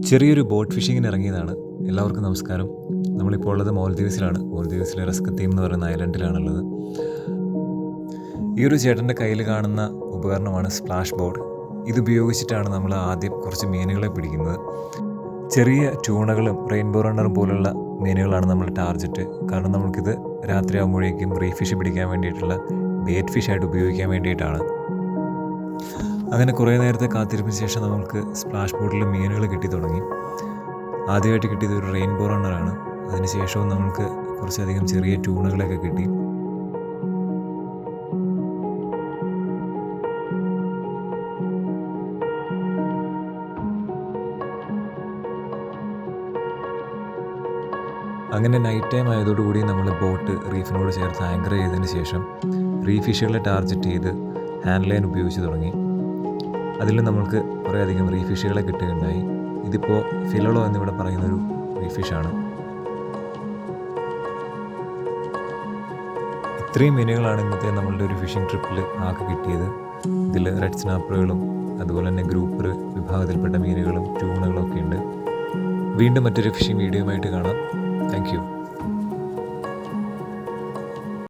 ചെറിയൊരു ബോട്ട് ഫിഷിങ്ങിന് ഇറങ്ങിയതാണ്. എല്ലാവർക്കും നമസ്കാരം. നമ്മളിപ്പോൾ ഉള്ളത് മാലദ്വീപ്സിലാണ്. മാലദ്വീപ്സിലെ റസ്കത്തീം എന്ന് പറയുന്ന ഐലൻഡിലാണുള്ളത്. ഈ ഒരു ചേട്ടൻ്റെ കയ്യിൽ കാണുന്ന ഉപകരണമാണ് സ്പ്ലാഷ് ബോർഡ്. ഇതുപയോഗിച്ചിട്ടാണ് നമ്മൾ ആദ്യം കുറച്ച് മീനുകളെ പിടിക്കുന്നത്. ചെറിയ ട്യൂണകളും റെയിൻബോ റണ്ണറും പോലുള്ള മീനുകളാണ് നമ്മൾ ടാർജറ്റ്. കാരണം നമുക്കിത് രാത്രിയാകുമ്പോഴേക്കും റീഫ് ഫിഷ് പിടിക്കാൻ വേണ്ടിയിട്ടുള്ള ബേറ്റ് ഫിഷായിട്ട് ഉപയോഗിക്കാൻ വേണ്ടിയിട്ടാണ്. അങ്ങനെ കുറേ നേരത്തെ കാത്തിരിപ്പിന് ശേഷം നമുക്ക് സ്പ്ലാഷ് ബോട്ടിൽ മീനുകൾ കിട്ടി തുടങ്ങി. ആദ്യമായിട്ട് കിട്ടിയത് ഒരു റെയിൻബോ റണ്ണറാണ്. അതിനുശേഷവും നമുക്ക് കുറച്ചധികം ചെറിയ ട്യൂണുകളൊക്കെ കിട്ടി. അങ്ങനെ നൈറ്റ് ടൈം ആയതോടുകൂടി നമ്മൾ ബോട്ട് റീഫിനോട് ചേർത്ത് ആങ്കർ ചെയ്തതിന് ശേഷം റീഫ് ഫിഷുകളെ ടാർജറ്റ് ചെയ്ത് ഹാൻഡ് ലൈൻ ഉപയോഗിച്ച് തുടങ്ങി. അതിൽ നമ്മൾക്ക് കുറേയധികം റീഫ് ഫിഷുകളെ കിട്ടുകയുണ്ടായി. ഇതിപ്പോൾ ഫിലോളോ എന്നിവിടെ പറയുന്നൊരു റീഫ് ഫിഷാണ്. ഇത്രയും മീനുകളാണ് ഇന്നത്തെ നമ്മളുടെ ഒരു ഫിഷിംഗ് ട്രിപ്പിൽ ആകെ കിട്ടിയത്. ഇതിൽ റെഡ് സ്നാപ്പറുകളും അതുപോലെ തന്നെ ഗ്രൂപ്പർ വിഭാഗത്തിൽപ്പെട്ട മീനുകളും ട്യൂണുകളും ഒക്കെ ഉണ്ട്. വീണ്ടും മറ്റൊരു ഫിഷിംഗ് വീഡിയോയുമായിട്ട് കാണാം. Thank you.